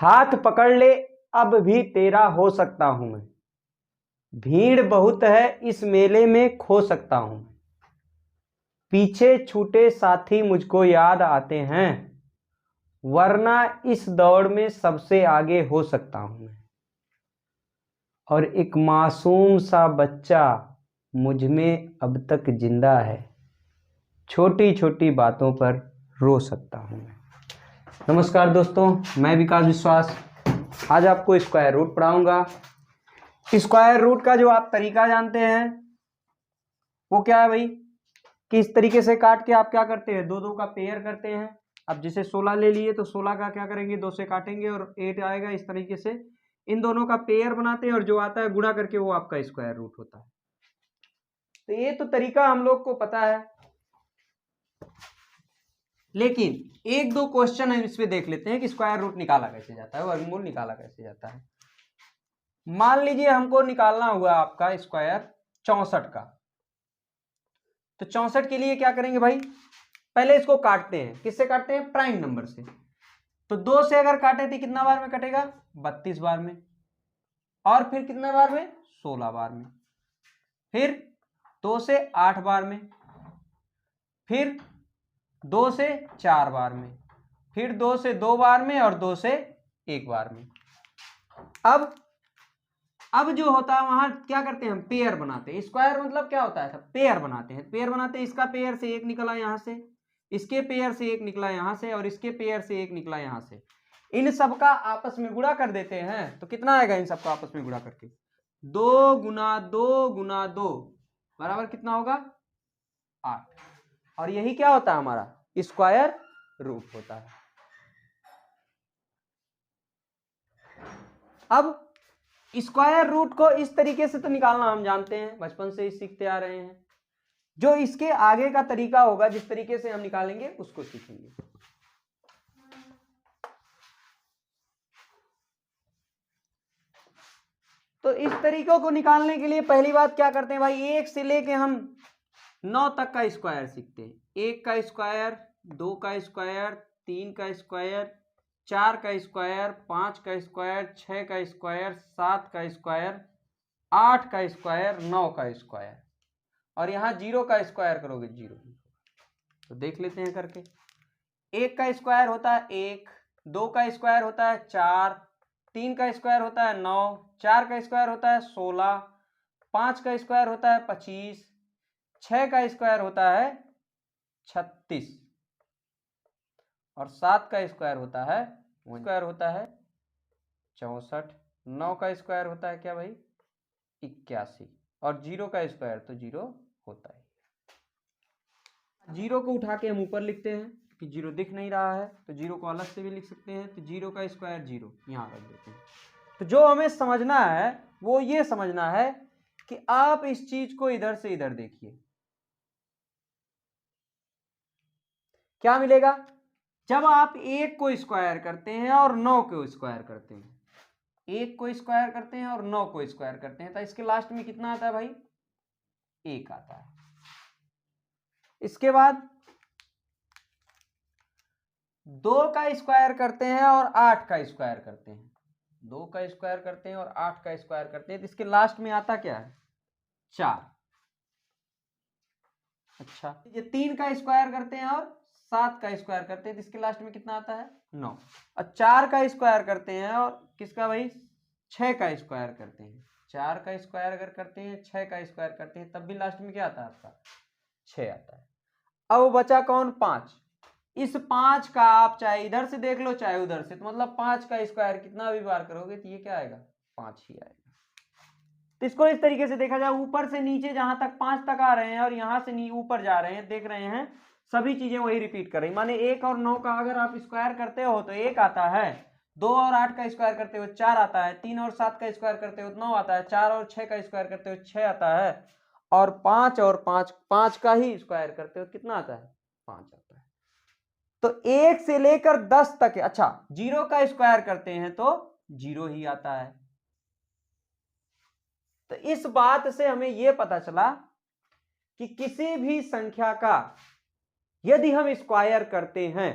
हाथ पकड़ ले अब भी तेरा हो सकता हूं मैं, भीड़ बहुत है इस मेले में खो सकता हूं मैं, पीछे छूटे साथी मुझको याद आते हैं, वरना इस दौड़ में सबसे आगे हो सकता हूं मैं, और एक मासूम सा बच्चा मुझ में अब तक जिंदा है, छोटी छोटी बातों पर रो सकता हूं मैं। नमस्कार दोस्तों, मैं विकास विश्वास आज आपको स्क्वायर रूट पढ़ाऊंगा। स्क्वायर रूट का जो आप तरीका जानते हैं वो क्या है भाई, किस तरीके से काट के आप क्या करते हैं, दो दो का पेयर करते हैं। अब जैसे 16 ले लिए तो 16 का क्या करेंगे, 2 से काटेंगे और 8 आएगा। इस तरीके से इन दोनों का पेयर बनाते हैं और जो आता है गुणा करके वो आपका स्क्वायर रूट होता है। तो ये तो तरीका हम लोग को पता है, लेकिन एक दो क्वेश्चन हम इसमें देख लेते हैं कि स्क्वायर रूट निकाला कैसे जाता है, वर्गमूल निकाला कैसे जाता है। मान लीजिए हमको निकालना हुआ आपका स्क्वायर 64 का, तो 64 के लिए क्या करेंगे भाई, पहले इसको काटते हैं। किससे काटते हैं, प्राइम नंबर से। तो 2 से अगर काटे तो कितना बार में कटेगा, 32 बार में, और फिर कितने बार में, 16 बार में, फिर 2 से 8 बार में, फिर 2 से 4 बार में, फिर 2 से 2 बार में और 2 से 1 बार में। अब जो होता है वहां क्या करते हैं, हम पेयर बनाते हैं। स्क्वायर मतलब क्या होता है, पेयर बनाते हैं। पेयर बनाते हैं, इसका पेयर से एक निकला यहां से, इसके पेयर से एक निकला यहां से, और इसके पेयर से एक निकला यहां से। इन सबका आपस में गुणा कर देते हैं तो कितना आएगा, इन सबका आपस में गुणा करके 2 गुना 2 गुना 2 बराबर कितना होगा, 8। और यही क्या होता है, हमारा स्क्वायर रूट होता है। अब स्क्वायर रूट को इस तरीके से तो निकालना हम जानते हैं, बचपन से ही सीखते आ रहे हैं। जो इसके आगे का तरीका होगा, जिस तरीके से हम निकालेंगे उसको सीखेंगे। तो इस तरीकों को निकालने के लिए पहली बात क्या करते हैं भाई, 1 से लेके हम 9 तक का स्क्वायर सीखते हैं। 1 का स्क्वायर, 2 का स्क्वायर, 3 का स्क्वायर, 4 का स्क्वायर, 5 का स्क्वायर, 6 का स्क्वायर, 7 का स्क्वायर, 8 का स्क्वायर, 9 का स्क्वायर, और यहां 0 का स्क्वायर करोगे 0। तो देख लेते हैं करके। 1 का स्क्वायर होता है 1, 2 का स्क्वायर होता है 4, 3 का स्क्वायर होता है 9, 4 का स्क्वायर होता है 16, 5 का स्क्वायर होता है 25, 6 का स्क्वायर होता है 36, और 7 का स्क्वायर होता है 64, 9 का स्क्वायर होता है क्या भाई, 81, और 0 का स्क्वायर तो 0 होता है। 0 को उठा के हम ऊपर लिखते हैं कि 0 दिख नहीं रहा है, तो 0 को अलग से भी लिख सकते हैं। तो 0 का स्क्वायर 0 यहां रख देते हैं। तो जो हमें समझना है वो ये समझना है कि आप इस चीज को इधर से इधर देखिए, क्या मिलेगा। जब आप 1 को स्क्वायर करते हैं और 9 को स्क्वायर करते हैं, 1 को स्क्वायर करते हैं और 9 को स्क्वायर करते हैं, तो इसके लास्ट में कितना आता है भाई, 1 आता है। इसके बाद 2 का स्क्वायर करते हैं और 8 का स्क्वायर करते हैं, 2 का स्क्वायर करते हैं और 8 का स्क्वायर करते हैं, तो इसके लास्ट में आता क्या है, 4। अच्छा, ये 3 का स्क्वायर करते हैं और 7 का स्क्वायर करते हैं, तो इसके लास्ट में कितना आता है, 9। और 4 का स्क्वायर करते हैं और किसका भाई, 6 का स्क्वायर करते हैं। 4 का स्क्वायर अगर करते हैं, 6 का स्क्वायर करते हैं, तब भी लास्ट में क्या आता है आपका, 6 आता है। अब बचा कौन, 5। इस 5 का आप चाहे इधर से देख लो चाहे उधर से, तो मतलब 5 का स्क्वायर कितना भी बार करोगे तो ये क्या आएगा, 5 ही आएगा। तो इसको इस तरीके से देखा जाए, ऊपर से नीचे जहां तक 5 तक आ रहे हैं और यहां से ऊपर जा रहे हैं, देख रहे हैं सभी चीजें वही रिपीट कर रही। माने 1 और 9 का अगर आप स्क्वायर करते हो तो 1 आता है, 2 और 8 का स्क्वायर करते हो 4 आता है, 3 और 7 का स्क्वायर करते हो 9 आता है, 4 और 6 का स्क्वायर करते हो 6 आता है, और 5 और 5 का ही स्क्वायर करते हो कितना आता है, 5 आता है। तो 1 से लेकर 10 तक, अच्छा 0 का स्क्वायर करते हैं तो 0 ही आता है। तो इस बात से हमें यह पता चला कि किसी भी संख्या का यदि हम स्क्वायर करते हैं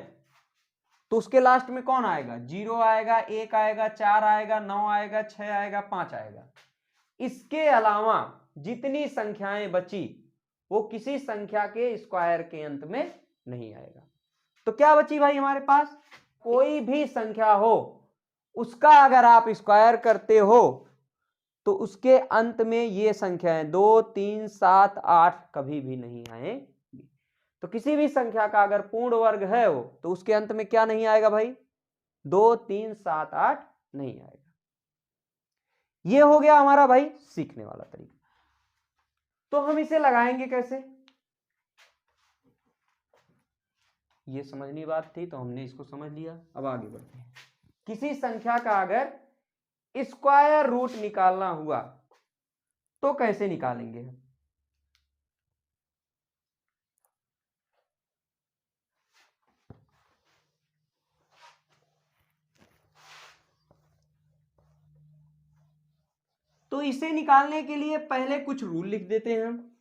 तो उसके लास्ट में कौन आएगा? 0 आएगा, 1 आएगा, 4 आएगा, 9 आएगा, 6 आएगा, 5 आएगा। इसके अलावा जितनी संख्याएं बची वो किसी संख्या के स्क्वायर के अंत में नहीं आएगा। तो क्या बची भाई हमारे पास? कोई भी संख्या हो उसका अगर आप स्क्वायर करते हो तो उसके अंत में ये संख्याएं 2, 3, 7, 8 कभी भी नहीं आएंगी। तो किसी भी संख्या का अगर पूर्ण वर्ग है वो तो उसके अंत में क्या नहीं आएगा भाई? 2, 3, 7, 8 नहीं आएगा। ये हो गया हमारा भाई सीखने वाला तरीका। तो हम इसे लगाएंगे कैसे? ये समझनी बात थी तो हमने इसको समझ लिया। अब आगे बढ़ते हैं। किसी संख्या का अगर स्क्वायर रूट निकालना हुआ तो कैसे निकालेंगे हम? तो इसे निकालने के लिए पहले कुछ रूल लिख देते हैं हम।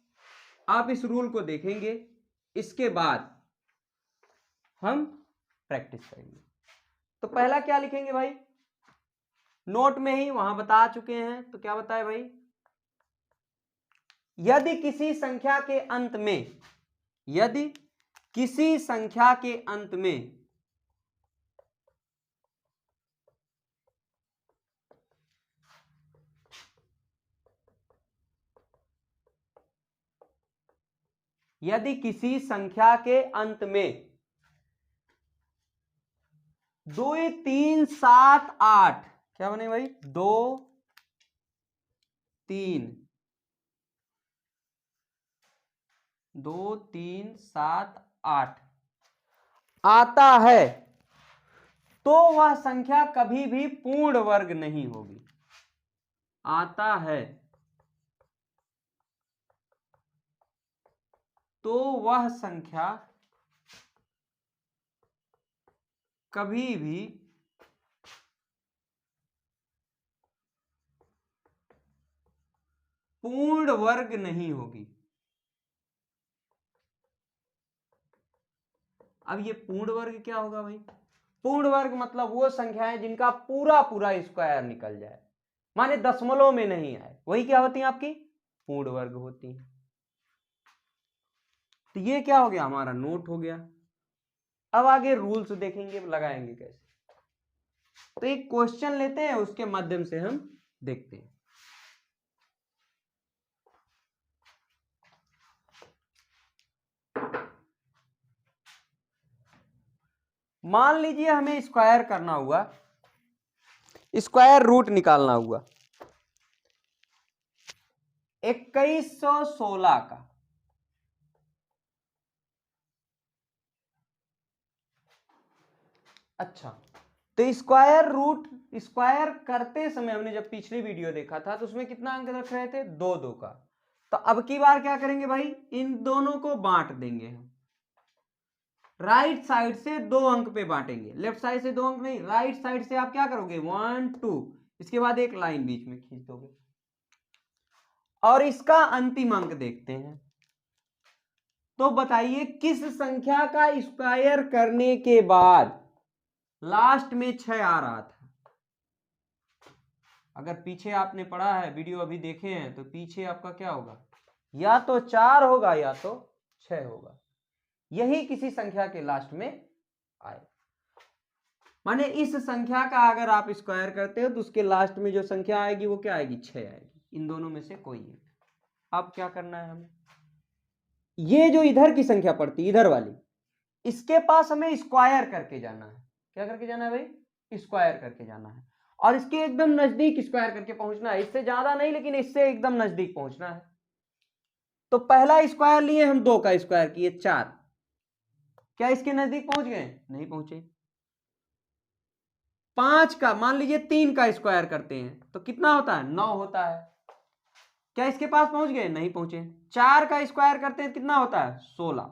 आप इस रूल को देखेंगे, इसके बाद हम प्रैक्टिस करेंगे। तो पहला क्या लिखेंगे भाई? नोट में ही वहां बता चुके हैं। तो क्या बताए भाई? यदि किसी संख्या के अंत में, यदि किसी संख्या के अंत में यदि किसी संख्या के अंत में 2, 3, 7, 8 क्या बने भाई? 2, 3, 2, 3, 7, 8 आता है तो वह संख्या कभी भी पूर्ण वर्ग नहीं होगी। आता है तो वह संख्या कभी भी पूर्ण वर्ग नहीं होगी। अब ये पूर्ण वर्ग क्या होगा भाई? पूर्ण वर्ग मतलब वो संख्याएं जिनका पूरा पूरा स्क्वायर निकल जाए, माने दशमलव में नहीं आए, वही क्या होती हैं? आपकी पूर्ण वर्ग होती हैं। तो ये क्या हो गया? हमारा नोट हो गया। अब आगे रूल्स देखेंगे, लगाएंगे कैसे। तो एक क्वेश्चन लेते हैं, उसके माध्यम से हम देखते हैं। मान लीजिए हमें स्क्वायर करना हुआ, स्क्वायर रूट निकालना हुआ 2116 का। अच्छा, तो स्क्वायर रूट स्क्वायर करते समय हमने जब पिछली वीडियो देखा था तो उसमें कितना अंक रख रहे थे? 2 2 का। तो अब की बार क्या करेंगे भाई? इन दोनों को बांट देंगे हम। राइट साइड से 2 अंक पे बांटेंगे, लेफ्ट साइड से 2 अंक नहीं, राइट साइड से आप क्या करोगे? 1 2, इसके बाद एक लाइन बीच में खींच दोगे और इसका अंतिम अंक देखते हैं। तो बताइए किस संख्या का स्क्वायर करने के बाद लास्ट में 6 आ रहा था? अगर पीछे आपने पढ़ा है, वीडियो अभी देखे हैं, तो पीछे आपका क्या होगा? या तो 4 होगा या तो 6 होगा। यही किसी संख्या के लास्ट में आए, माने इस संख्या का अगर आप स्क्वायर करते हो तो उसके लास्ट में जो संख्या आएगी वो क्या आएगी? 6 आएगी। इन दोनों में से कोई एक। अब क्या करना है हमें? ये जो इधर की संख्या पड़ती है, इधर वाली, इसके पास हमें स्क्वायर करके जाना है। क्या करके जाना है भाई? स्क्वायर करके जाना है। और इसके एकदम नजदीक स्क्वायर करके पहुंचना है। इससे ज्यादा नहीं, लेकिन इससे एकदम नजदीक पहुंचना है। तो पहला स्क्वायर लिए हम, 2 का स्क्वायर किए 4। क्या इसके नजदीक पहुंच गए? नहीं पहुंचे। 5 का, मान लीजिए 3 का स्क्वायर करते हैं तो कितना होता है? 9 होता है। क्या इसके पास पहुंच गए? नहीं पहुंचे। 4 का स्क्वायर करते हैं कितना होता है? 16।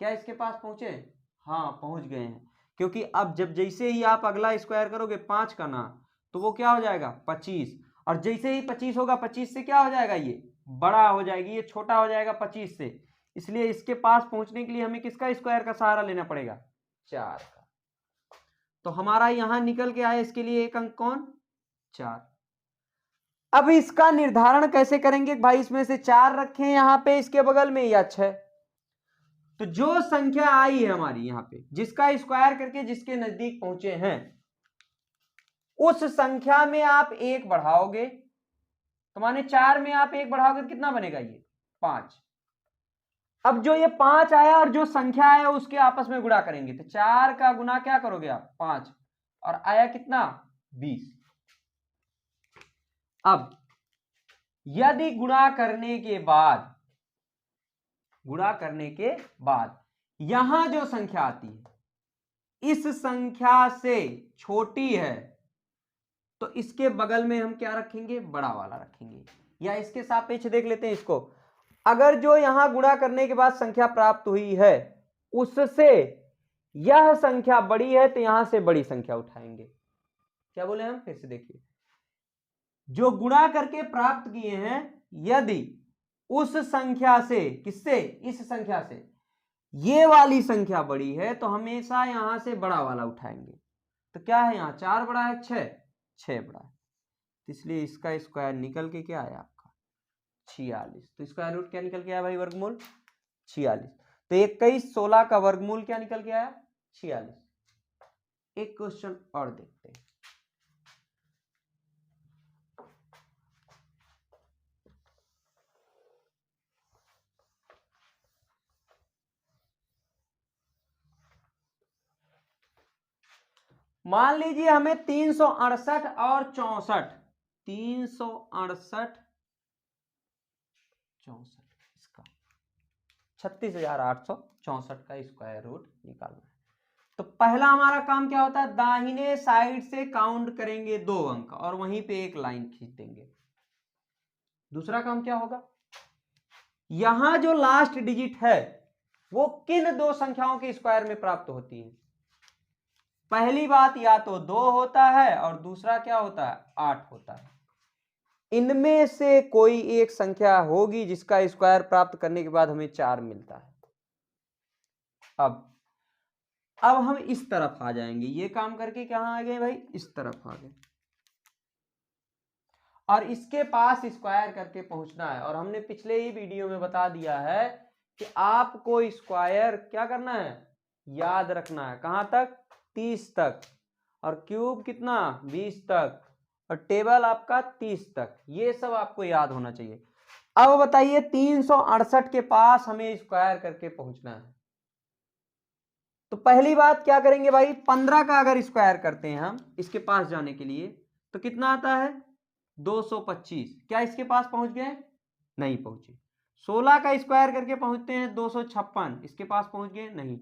क्या इसके पास पहुंचे? हाँ, पहुंच गए हैं। क्योंकि अब जब जैसे ही आप अगला स्क्वायर करोगे 5 का ना, तो वो क्या हो जाएगा? 25। और जैसे ही 25 होगा, 25 से क्या हो जाएगा? ये बड़ा हो जाएगी, ये छोटा हो जाएगा 25 से। इसलिए इसके पास पहुंचने के लिए हमें किसका स्क्वायर का सहारा लेना पड़ेगा? 4 का। तो हमारा यहां निकल के आया इसके लिए एक अंक कौन, 4। अब इसका निर्धारण कैसे करेंगे भाई, इसमें से 4 रखें यहां पे इसके बगल में या 6। तो जो संख्या आई है हमारी यहां पे, जिसका स्क्वायर करके जिसके नजदीक पहुंचे हैं, उस संख्या में आप 1 बढ़ाओगे, तो माने 4 में आप 1 बढ़ाओगे तो कितना बनेगा, ये 5। अब जो ये 5 आया और जो संख्या है उसके आपस में गुणा करेंगे, तो 4 का गुना क्या करोगे आप, 5, और आया कितना, 20। अब यदि गुणा करने के बाद यहां जो संख्या आती है इस संख्या से छोटी है, तो इसके बगल में हम क्या रखेंगे, बड़ा वाला रखेंगे। या इसके सापेक्ष देख लेते हैं इसको, अगर जो यहां गुणा करने के बाद संख्या प्राप्त हुई है उससे यह संख्या बड़ी है, तो यहां से बड़ी संख्या उठाएंगे। क्या बोले हम, फिर से देखिए, जो गुणा करके प्राप्त किए हैं, यदि उस संख्या से, किससे, इस संख्या से ये वाली संख्या बड़ी है, तो हमेशा यहां से बड़ा वाला उठाएंगे। तो क्या है, यहां 4 बड़ा है, 6 बड़ा है, इसलिए इसका स्क्वायर निकल के क्या आया आपका, 46। तो स्क्वायर रूट क्या निकल के आया भाई, वर्गमूल 46। तो 21 16 का वर्गमूल क्या निकल के आया, 46। एक क्वेश्चन और देखते हैं। मान लीजिए हमें 368 और 64, 368 64, इसका 36,864 का स्क्वायर रूट निकालना है। तो पहला हमारा काम क्या होता है, दाहिने साइड से काउंट करेंगे 2 अंक और वहीं पे एक लाइन खींच देंगे। दूसरा काम क्या होगा, यहां जो लास्ट डिजिट है वो किन 2 संख्याओं के स्क्वायर में प्राप्त होती है। पहली बात, या तो 2 होता है और दूसरा क्या होता है, 8 होता है। इनमें से कोई एक संख्या होगी जिसका स्क्वायर प्राप्त करने के बाद हमें 4 मिलता है। अब हम इस तरफ आ जाएंगे, ये काम करके कहां आ गए भाई, इस तरफ आ गए, और इसके पास स्क्वायर करके पहुंचना है। और हमने पिछले ही वीडियो में बता दिया है कि आपको स्क्वायर क्या करना है, याद रखना है। कहां तक, 30 तक, और क्यूब कितना, 20 तक, और टेबल आपका 30 तक। ये सब आपको याद होना चाहिए। अब बताइए 368 के पास हमें स्क्वायर करके पहुंचना है, तो पहली बात क्या करेंगे भाई, 15 का अगर स्क्वायर करते हैं हम इसके पास जाने के लिए, तो कितना आता है, 225। क्या इसके पास पहुंच गए, नहीं पहुंचे। 16 का स्क्वायर करके पहुंचते हैं 256, इसके पास पहुंच गए, नहीं।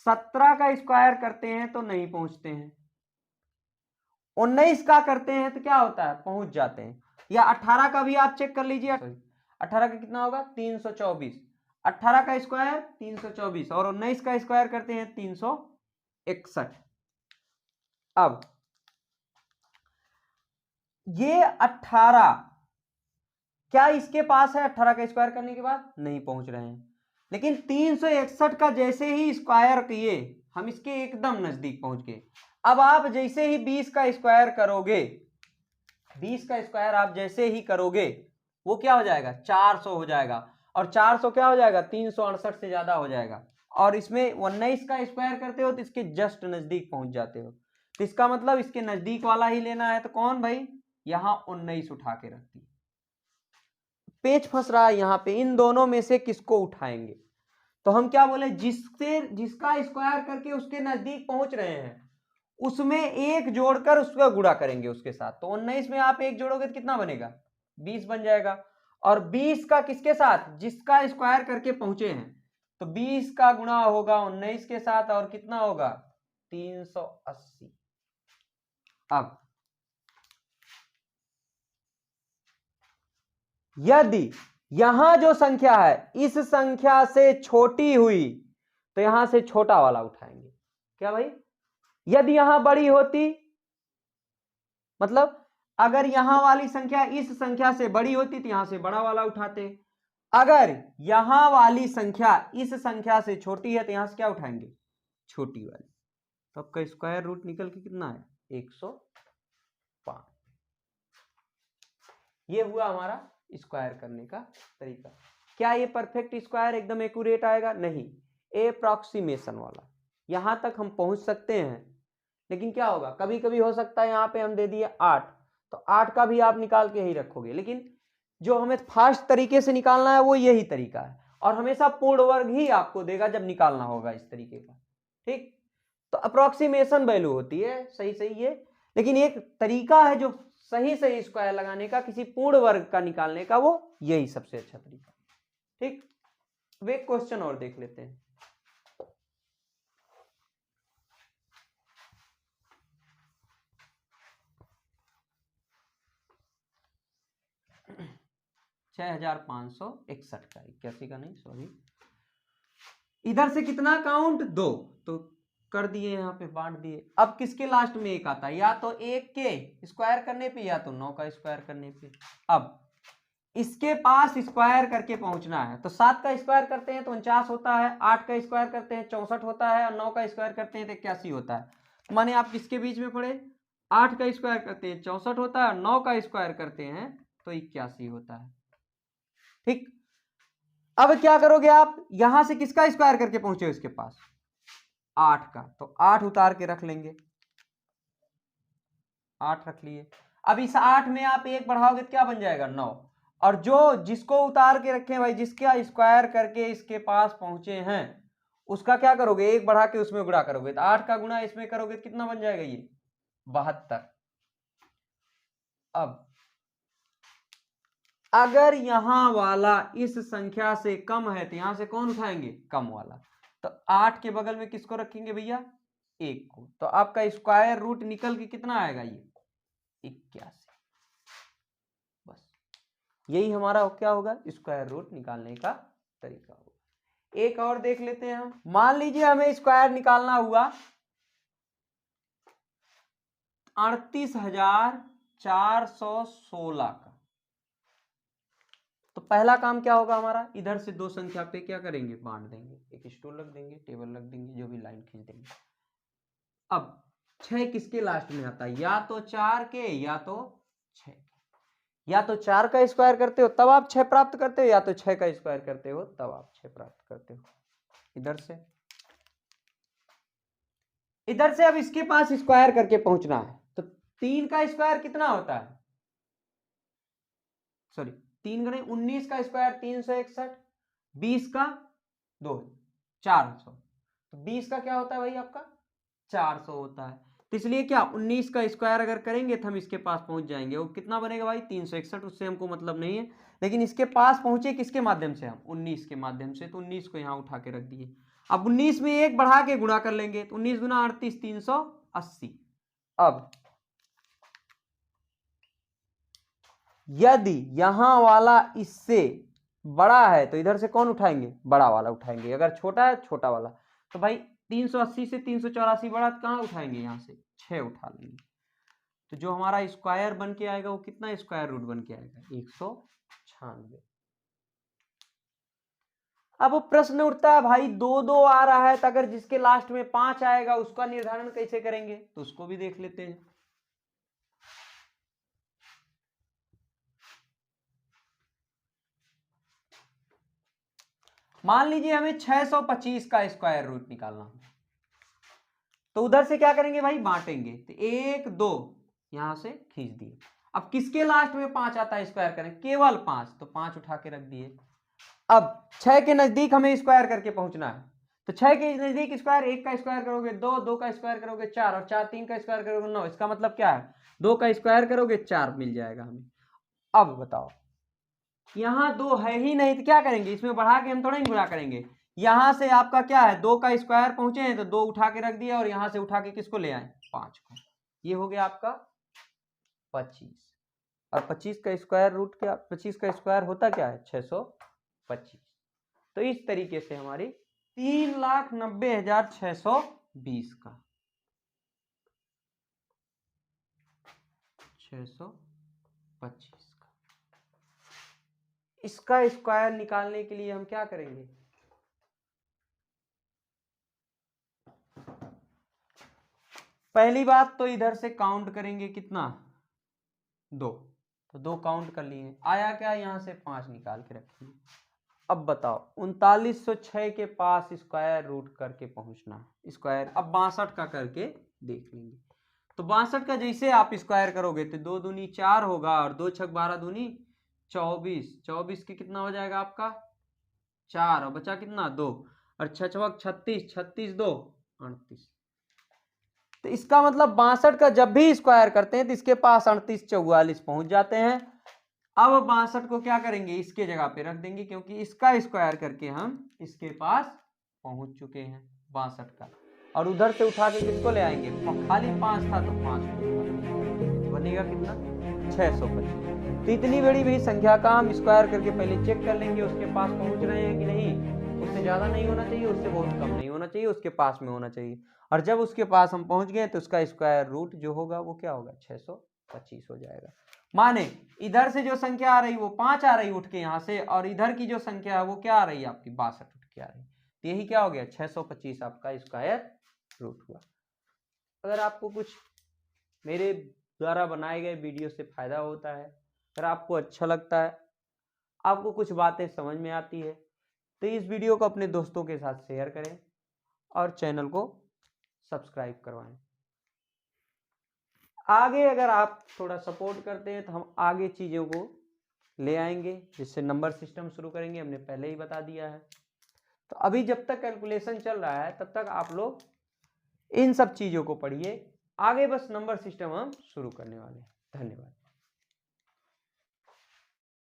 17 का स्क्वायर करते हैं तो नहीं पहुंचते हैं। 19 का करते हैं तो क्या होता है, पहुंच जाते हैं। या 18 का भी आप चेक कर लीजिए, 18 का कितना होगा, 324। 18 का स्क्वायर 324 और 19 का स्क्वायर करते हैं 361। अब ये 18 क्या इसके पास है, 18 का स्क्वायर करने के बाद नहीं पहुंच रहे हैं, लेकिन 361 का जैसे ही स्क्वायर किए हम इसके एकदम नजदीक पहुंच गए। अब आप जैसे ही 20 का स्क्वायर करोगे, 20 का स्क्वायर आप जैसे ही करोगे वो क्या हो जाएगा, 400 हो जाएगा, और 400 क्या हो जाएगा, 368 से ज्यादा हो जाएगा। और इसमें 19 का स्क्वायर करते हो तो इसके जस्ट नजदीक पहुंच जाते हो। तो इसका मतलब इसके नजदीक वाला ही लेना है। तो कौन भाई, यहां 19 उठा के रखती, पेच फंस रहा है यहां पे, इन दोनों में से किसको उठाएंगे। तो हम क्या बोले, जिसका स्क्वायर करके उसके नजदीक पहुंच रहे हैं उसमें एक जोड़कर उसका गुणा करेंगे उसके साथ। तो 19 में आप एक जोड़ोगे तो कितना बनेगा, 20 बन जाएगा। और 20 का किसके साथ, जिसका स्क्वायर करके पहुंचे हैं, तो 20 का गुणा होगा 19 के साथ और कितना होगा, 380। अब यदि यहां जो संख्या है इस संख्या से छोटी हुई तो यहां से छोटा वाला उठाएंगे। क्या भाई, यदि यहां बड़ी होती, मतलब अगर यहां वाली संख्या इस संख्या से बड़ी होती तो यहां से बड़ा वाला उठाते। अगर यहां वाली संख्या इस संख्या से छोटी है तो यहां से क्या उठाएंगे, छोटी वाली। तो आपका स्क्वायर रूट निकल के कितना है 105। ये हुआ हमारा स्क्वायर करने का तरीका। क्या ये परफेक्ट स्क्वायर एकदम एक्यूरेट आएगा? नहीं, अप्रॉक्सीमेशन वाला। यहां तक हम पहुंच सकते हैं, लेकिन क्या होगा, कभी कभी हो सकता है यहाँ पे हम दे दिए 8, तो 8 का भी आप निकाल के ही रखोगे, लेकिन जो हमें फास्ट तरीके से निकालना है वो यही तरीका है, और हमेशा पूर्ण वर्ग ही आपको देगा जब निकालना होगा इस तरीके का। ठीक, तो अप्रोक्सीमेशन वैल्यू होती है सही सही ये, लेकिन एक तरीका है जो सही सही स्क्वायर लगाने का, किसी पूर्ण वर्ग का निकालने का, वो यही सबसे अच्छा तरीका। ठीक, वे क्वेश्चन और देख लेते हैं। $6,561 का, 81 का नहीं, सॉरी। इधर से कितना काउंट? 2, तो कर दिए, यहाँ पे बांट दिए। अब किसके लास्ट में 1 आता है? या तो 1 के स्क्वायर करने पे या तो 9 का स्क्वायर करने पे। अब इसके पास स्क्वायर करके पहुंचना है, तो 7 का स्क्वायर करते हैं तो 49 होता है, 8 का स्क्वायर करते हैं 64 होता है, और 9 का स्क्वायर करते हैं तो 81 होता है। माने आप किसके बीच में पड़े? 8 का स्क्वायर करते हैं 64 होता है, और 9 का स्क्वायर करते हैं तो 81 होता है। ठीक, अब क्या करोगे आप? यहां से किसका स्क्वायर करके पहुंचे हो इसके पास? 8 का, तो 8 उतार के रख लेंगे, 8 रख लिए। अब इस 8 में आप 1 बढ़ाओगे तो क्या बन जाएगा? 9। और जो जिसको उतार के रखे भाई, जिसका स्क्वायर करके इसके पास पहुंचे हैं, उसका क्या करोगे? 1 बढ़ा के उसमें गुणा करोगे, तो 8 का गुणा इसमें करोगे तो कितना बन जाएगा? ये 72। अब अगर यहां वाला इस संख्या से कम है तो यहां से कौन उठाएंगे? कम वाला। तो 8 के बगल में किसको रखेंगे भैया? 1 को। तो आपका स्क्वायर रूट निकल के कितना आएगा? ये 81। बस यही हमारा क्या होगा? स्क्वायर रूट निकालने का तरीका होगा। एक और देख लेते हैं हम। मान लीजिए हमें स्क्वायर निकालना हुआ 38,416 का, तो पहला काम क्या होगा हमारा? इधर से 2 संख्या पे क्या करेंगे? बांट देंगे, एक स्टूल रख देंगे, टेबल रख देंगे, जो भी लाइन खींच देंगे। अब 6 किसके लास्ट में आता है? या तो 4 के या तो 6 के। या तो 4 का स्क्वायर करते हो तब आप 6 प्राप्त करते हो, या तो 6 का स्क्वायर करते हो तब आप 6 प्राप्त करते हो। इधर से अब इसके पास स्क्वायर करके पहुंचना है, तो 3 का स्क्वायर कितना होता है? सॉरी, 3 गणे 19 का स्क्वायर 361, 20 का 2 400, तो 20 का क्या होता है भाई आपका? 400 होता है। तो इसलिए क्या 19 का स्क्वायर अगर करेंगे तो हम इसके पास पहुंच जाएंगे। वो कितना बनेगा भाई? 361। उससे हमको मतलब नहीं है, लेकिन इसके पास पहुंचे किसके माध्यम से? हम 19 के माध्यम से। तो 19 को यहाँ उठा के रख दिए। अब 19 में 1 बढ़ा के गुणा कर लेंगे, तो 19 गुना 38 380। अब यदि यहां वाला इससे बड़ा है तो इधर से कौन उठाएंगे? बड़ा वाला उठाएंगे। अगर छोटा है, छोटा वाला। तो भाई 380 से 384 बड़ा, तो कहां उठाएंगे? यहां से 6 उठा लेंगे। तो जो हमारा स्क्वायर बन के आएगा वो कितना स्क्वायर रूट बन के आएगा? 196। अब प्रश्न उठता है भाई 2 आ रहा है, तो अगर जिसके लास्ट में 5 आएगा उसका निर्धारण कैसे करेंगे? तो उसको भी देख लेते हैं। मान लीजिए हमें 625 का स्क्वायर रूट निकालना है, तो उधर से क्या करेंगे भाई? बांटेंगे। तो 1 2 यहां से खींच दिए। अब किसके लास्ट में 5 आता है? स्क्वायर करें केवल 5, तो 5 उठा के रख दिए। अब 6 के नजदीक हमें स्क्वायर करके पहुंचना है, तो 6 के नजदीक स्क्वायर, 1 का स्क्वायर करोगे 2, 2 का स्क्वायर करोगे 4, और 4 3 का स्क्वायर करोगे 9। इसका मतलब क्या है? 2 का स्क्वायर करोगे 4 मिल जाएगा हमें। अब बताओ, यहां 2 है ही नहीं तो क्या करेंगे? इसमें बढ़ा के हम थोड़ा ही गुणा करेंगे। यहां से आपका क्या है? 2 का स्क्वायर पहुंचे हैं तो 2 उठा के रख दिया, और यहां से उठा के किसको ले आए? 5 को। ये हो गया आपका 25। और 25 का स्क्वायर रूट क्या? 25 का स्क्वायर होता क्या है? 625। तो इस तरीके से हमारी 3,90,620 का 625 का इसका स्क्वायर निकालने के लिए हम क्या करेंगे? पहली बात तो इधर से काउंट करेंगे कितना, 2, तो 2 काउंट कर लिए, आया क्या, यहाँ से 5 निकाल के रखिए। अब बताओ 3906 के पास स्क्वायर रूट करके पहुंचना, स्क्वायर अब 62 का करके देख लेंगे। तो 62 का जैसे आप स्क्वायर करोगे तो 2 दूनी 4 होगा और 2 छक 12 दूनी 24, 24 के कितना हो जाएगा आपका 4 और बचा कितना 2 और 6 छक 36, 36 2 38। तो इसका मतलब 62 का जब भी स्क्वायर करते हैं तो इसके पास 38 44 पहुंच जाते हैं। अब 62 को क्या करेंगे, इसके जगह पे रख देंगे क्योंकि इसका स्क्वायर करके हम इसके पास पहुंच चुके हैं 62 का, और उधर से उठा के किसको ले आएंगे, खाली 5 था तो 5 बनेगा कितना 625। तो इतनी बड़ी भी संख्या का हम स्क्वायर करके पहले चेक कर लेंगे उसके पास पहुंच रहे हैं कि नहीं, उससे ज्यादा नहीं होना चाहिए, उससे बहुत कम नहीं होना चाहिए, उसके पास में होना चाहिए। और जब उसके पास हम पहुंच गए तो उसका स्क्वायर रूट जो होगा वो क्या होगा 625 हो जाएगा। माने इधर से जो संख्या आ रही वो 5 आ रही उठ के यहाँ से, और इधर की जो संख्या है वो क्या आ रही है आपकी 62 उठ के आ रही, तो यही क्या हो गया 625 आपका स्क्वायर रूट हुआ। अगर आपको कुछ मेरे द्वारा बनाए गए वीडियो से फायदा होता है, अगर आपको अच्छा लगता है, आपको कुछ बातें समझ में आती है, तो इस वीडियो को अपने दोस्तों के साथ शेयर करें और चैनल को सब्सक्राइब करवाएं। आगे अगर आप थोड़ा सपोर्ट करते हैं तो हम आगे चीज़ों को ले आएंगे, जिससे नंबर सिस्टम शुरू करेंगे, हमने पहले ही बता दिया है। तो अभी जब तक कैलकुलेशन चल रहा है तब तक आप लोग इन सब चीज़ों को पढ़िए, आगे बस नंबर सिस्टम हम शुरू करने वाले हैं। धन्यवाद।